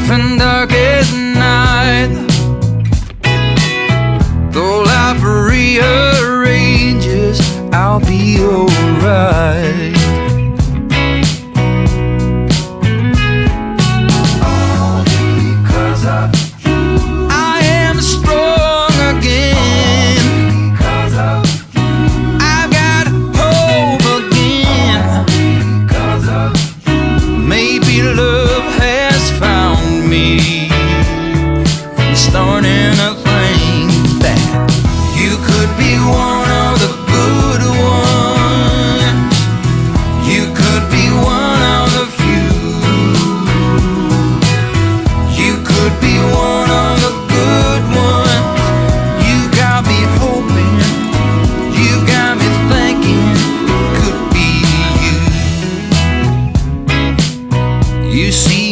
and dark as night. Though life rearranges, I'll be alright. All because of you, I am strong again. All because of you, I've got hope again. All because of you, maybe love has found me, starting a thing that you could be one of the good ones. You could be one of the few. You could be one of the good ones. You got me hoping, you got me thinking, could be you. You see